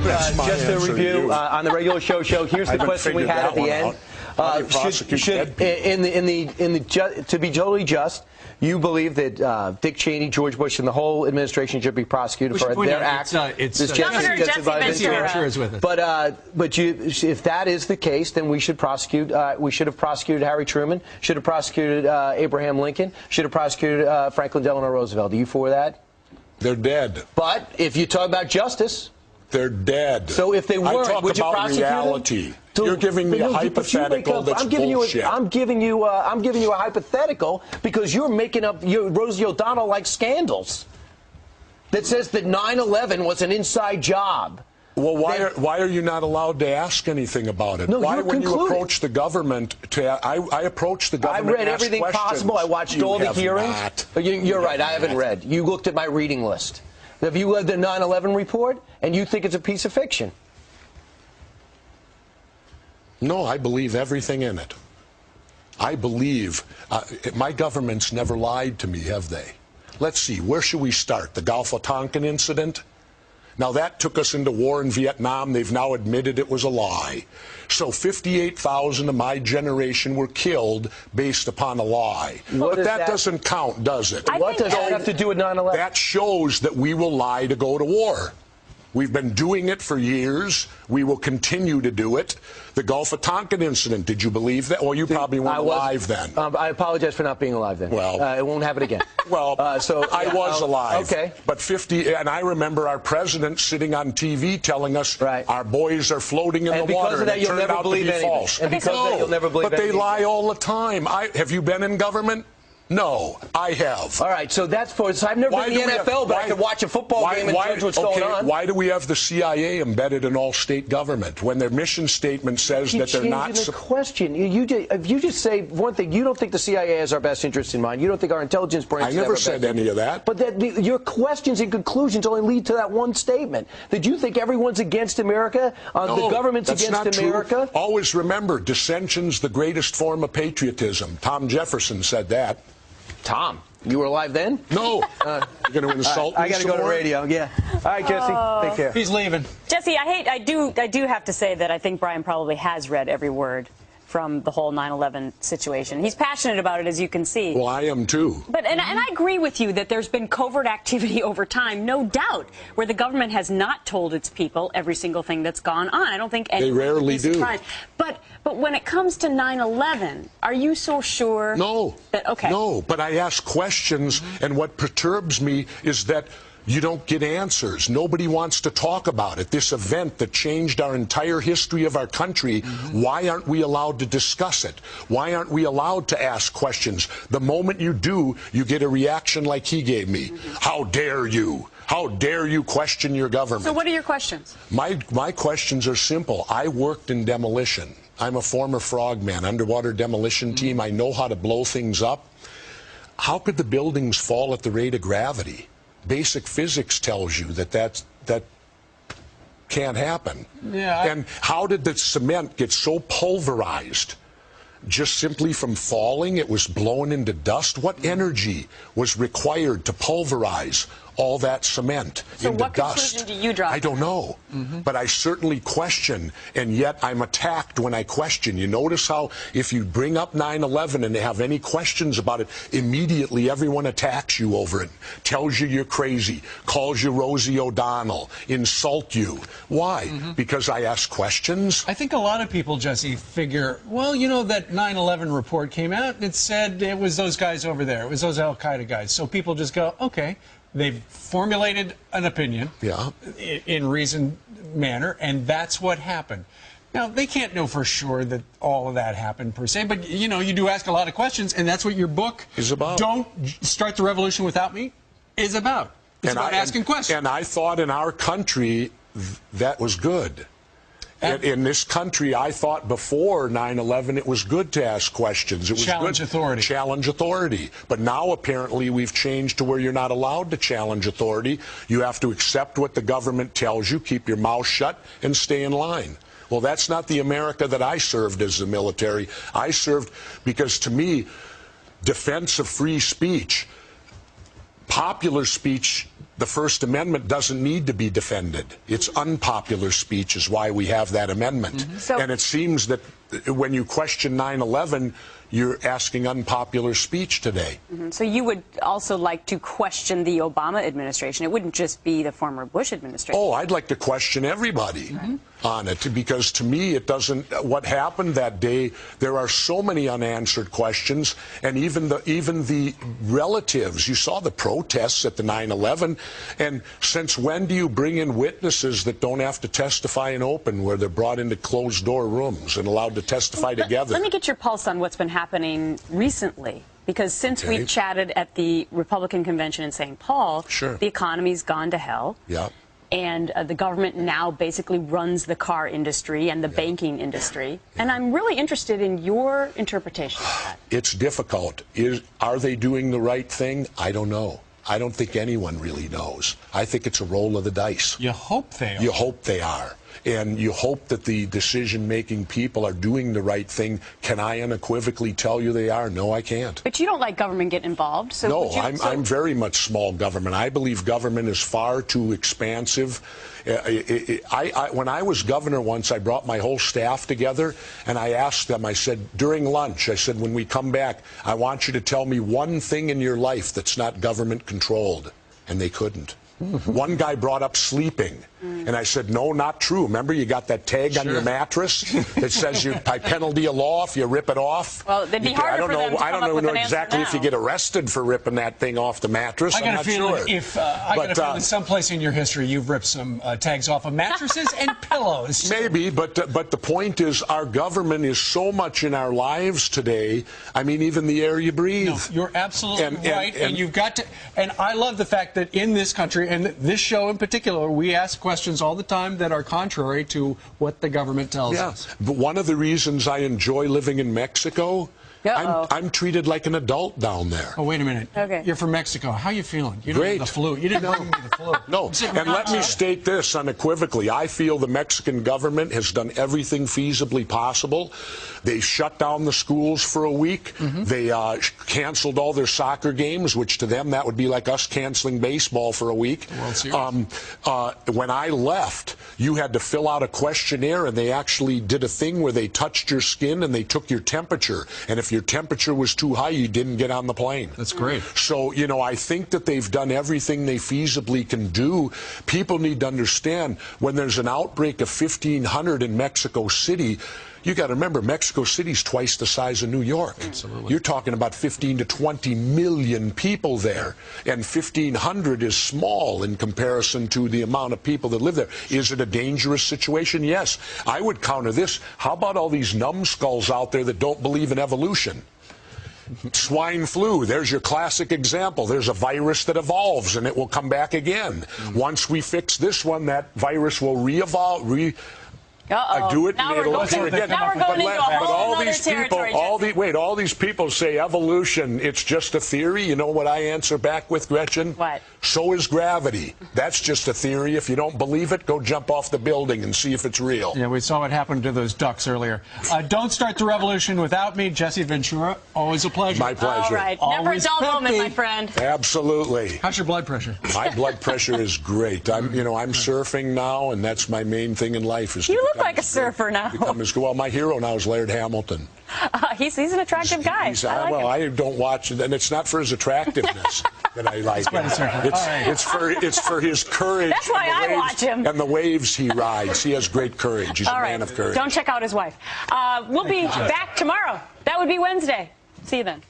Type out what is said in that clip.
just to review on the regular show, here's the question we had at the end. To be totally just, you believe that Dick Cheney, George Bush, and the whole administration should be prosecuted for their act? Governor Jesse Ventura is with it. But if that is the case, then we should prosecute. We should have prosecuted Harry Truman. Should have prosecuted Abraham Lincoln. Should have prosecuted Franklin Delano Roosevelt. Are you for that? They're dead. But if you talk about justice, they're dead. So if they weren't, would you prosecute reality. Them? You're giving me a hypothetical that's bullshit. I'm giving you a hypothetical because you're making up Rosie O'Donnell-like scandals that says that 9/11 was an inside job. Well, why are you not allowed to ask anything about it? No, why, you're when concluding. you approach the government, I approach the government. I read everything possible. I watched all the hearings. You're right. I haven't read. You looked at my reading list. Have you read the 9/11 report and you think it's a piece of fiction? No, I believe everything in it. I believe my government's never lied to me, have they? Let's see, where should we start? The Gulf of Tonkin incident? Now, that took us into war in Vietnam. They've now admitted it was a lie. So 58,000 of my generation were killed based upon a lie. But that doesn't count, does it? What does that have to do with 9/11? That shows that we will lie to go to war. We've been doing it for years. We will continue to do it. The Gulf of Tonkin incident, did you believe that? Well, you probably weren't alive then. I apologize for not being alive then. Well, it won't happen again. Well, I was alive. Okay. But and I remember our president sitting on TV telling us our boys are floating in the water. And because of that, you'll never believe anything. False. And because of that, you'll never believe anything. But they lie all the time. Have you been in government? No, I have. All right, so that's so I've never been in the NFL, but I could watch a football game and judge what's going on. Why do we have the CIA embedded in all state government when their mission statement says that they're not? The question. If you just say one thing, you don't think the CIA has our best interest in mind. You don't think our intelligence branch. I never said any of that. But your questions and conclusions only lead to that one statement. That you think everyone's against America, no, the government's against America. True. Always remember, dissension's the greatest form of patriotism. Tom Jefferson said that. Tom, you were alive then? No. You're going to insult me. I got to go to radio. Yeah. All right, Jesse. Take care. He's leaving. Jesse, I do have to say that I think Brian probably has read every word from the whole 9/11 situation. He's passionate about it, as you can see. Well, I am too. But and I agree with you that there's been covert activity over time, no doubt, where the government has not told its people every single thing that's gone on. I don't think anyone they rarely would be surprised. But when it comes to 9/11, are you so sure? No. No, but I ask questions, and what perturbs me is that you don't get answers. Nobody wants to talk about it. This event that changed our entire history of our country, why aren't we allowed to discuss it? Why aren't we allowed to ask questions? The moment you do, you get a reaction like he gave me. How dare you? How dare you question your government? So what are your questions? My questions are simple. I worked in demolition. I'm a former frogman, underwater demolition team. I know how to blow things up. How could the buildings fall at the rate of gravity? Basic physics tells you that can't happen. Yeah. And how did the cement get so pulverized? Just simply from falling, it was blown into dust. What energy was required to pulverize all that cement so into what dust? Conclusion do you draw? I don't know, but I certainly question, and yet I'm attacked when I question. You notice how if you bring up 9/11 and they have any questions about it, immediately everyone attacks you over it, tells you you're crazy, calls you Rosie O'Donnell, insult you. Why? Because I ask questions? I think a lot of people, Jesse, figure, well, you know, that 9/11 report came out, it said it was those guys over there, it was those Al-Qaeda guys. So people just go, okay. They've formulated an opinion in reasoned manner, and that's what happened. Now, they can't know for sure that all of that happened per se, but, you know, you do ask a lot of questions, and that's what your book is about. Don't Start the Revolution Without Me is about. It's about asking questions. And I thought in our country that was good. In this country, I thought before 9/11 it was good to ask questions. It was challenge authority. Challenge authority. But now apparently we've changed to where you're not allowed to challenge authority. You have to accept what the government tells you, keep your mouth shut, and stay in line. Well, that's not the America that I served as the military. I served because, to me, defense of free speech, popular speech, the First Amendment doesn't need to be defended. It's unpopular speech is why we have that amendment. And it seems that when you question 9/11, you're asking unpopular speech today. So you would also like to question the Obama administration. It wouldn't just be the former Bush administration. Oh, I'd like to question everybody on it, because to me it doesn't, what happened that day, there are so many unanswered questions, and even the relatives, you saw the protests at the 9/11, and since when do you bring in witnesses that don't have to testify in open, where they're brought into closed door rooms and allowed to testify together? Let me get your pulse on what's been happening recently. Because since we chatted at the Republican convention in St. Paul, the economy's gone to hell. And the government now basically runs the car industry and the banking industry. And I'm really interested in your interpretation of that. It's difficult. Are they doing the right thing? I don't know. I don't think anyone really knows. I think it's a roll of the dice. You hope they are. You hope they are. And you hope that the decision-making people are doing the right thing. Can I unequivocally tell you they are? No, I can't. But you don't like government get involved. So no, I'm very much small government. I believe government is far too expansive. When I was governor once, I brought my whole staff together, and I asked them, I said, during lunch, I said, when we come back, I want you to tell me one thing in your life that's not government-controlled. And they couldn't. One guy brought up sleeping, and I said, no, not true. Remember, you got that tag on your mattress that says you by penalty of law if you rip it off? Well, it'd be harder for them to come up with an answer exactly now. if you get arrested for ripping that thing off the mattress. I got a feeling sure. I got a feeling someplace in your history you've ripped some tags off of mattresses and pillows. Maybe, but the point is, our government is so much in our lives today. I mean, even the air you breathe. No, you're absolutely right, and you've got to. And I love the fact that in this country, and this show in particular, we ask questions all the time that are contrary to what the government tells us. But one of the reasons I enjoy living in Mexico, I'm treated like an adult down there. Oh, wait a minute. Okay. You're from Mexico. How are you feeling? You don't Great. have the flu. You didn't bring me the flu. No, and let me state this unequivocally. I feel the Mexican government has done everything feasibly possible. They shut down the schools for a week. They canceled all their soccer games, which to them that would be like us canceling baseball for a week. World Series. When I left, you had to fill out a questionnaire, and they actually did a thing where they touched your skin and they took your temperature. And if your temperature was too high, you didn't get on the plane. That's great. So, you know, I think that they've done everything they feasibly can do. People need to understand, when there's an outbreak of 1,500 in Mexico City, you got to remember, Mexico City's twice the size of New York. Absolutely. You're talking about 15 to 20 million people there, and 1,500 is small in comparison to the amount of people that live there. Is it a dangerous situation? Yes. I would counter this. How about all these numbskulls out there that don't believe in evolution? Swine flu, there's your classic example. There's a virus that evolves, and it will come back again. Once we fix this one, that virus will re-evolve, I do it, and it'll occur again. Now we're going into a whole other territory. All these people say evolution, it's just a theory. You know what I answer back with, Gretchen? What? So is gravity. That's just a theory. If you don't believe it, go jump off the building and see if it's real. Yeah, we saw what happened to those ducks earlier. Don't start the revolution without me, Jesse Ventura. Always a pleasure. My pleasure. All right. Never a dull moment, my friend. Absolutely. How's your blood pressure? My blood pressure is great. I'm surfing now, and that's my main thing in life. Is you look like a surfer now. Well, my hero now is Laird Hamilton. He's an attractive guy. I don't watch it, and it's not for his attractiveness that I like him. It's for his courage. That's why I watch him. And the waves he rides. He has great courage. He's a man of courage. Don't check out his wife. We'll be back tomorrow. That would be Wednesday. See you then.